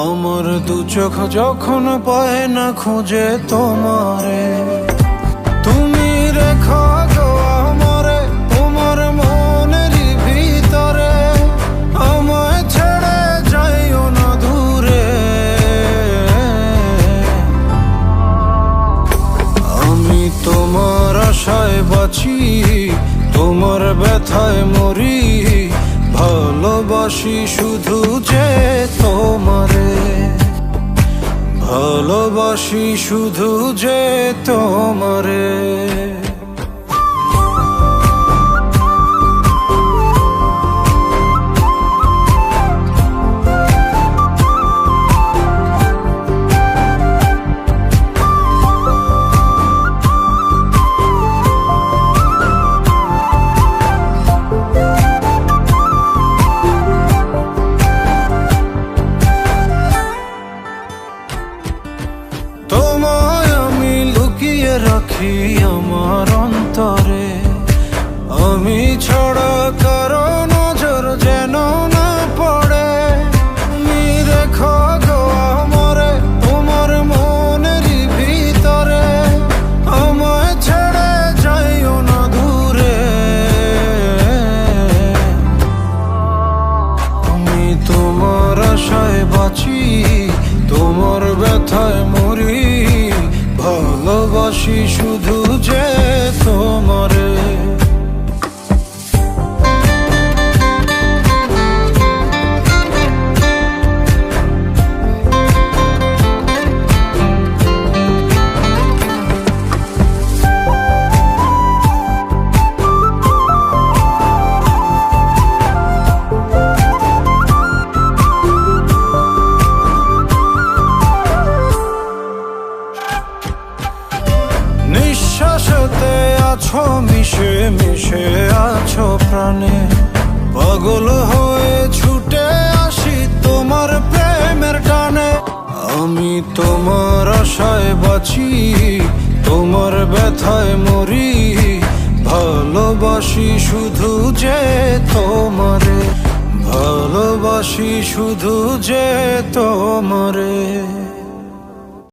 আমার দু চোখ যখন পায় না খুঁজে তোমারে, তুমি রেখো গো আমারে তোমার মনের ভিতরে, আমায় ছেড়ে যাইও না দূরে। আমি তোমার আশায় বাঁচি, তোমার ব্যথায় মরি, ভালোবাসি শুধু যে তোমারে, ভালোবাসি শুধু যে তোমারে। তোমায় আমি লুকিয়ে রাখি আমার অন্তরে, আমি ছড়া কারো নজর যেন না পড়ে। তুমি রেখো গো আমারে তোমার মনের ভিতরে, আমায় ছেড়ে যাইও না দূরে। আমি তোমার আশায় বাঁচি, তোমার ব্যথায় মরি, ভালোবাসি শুধু যে তোমারে। নিঃশ্বাসতে আছো মিশে মিশে আছো প্রাণে, পাগল হয়ে ছুটে আসি তোমার প্রেমের টানে। আমি তোমার আশায় বাঁচি, তোমার ব্যথায় মরি, ভালোবাসি শুধু যে তোমারে, ভালোবাসি শুধু যে তোমারে।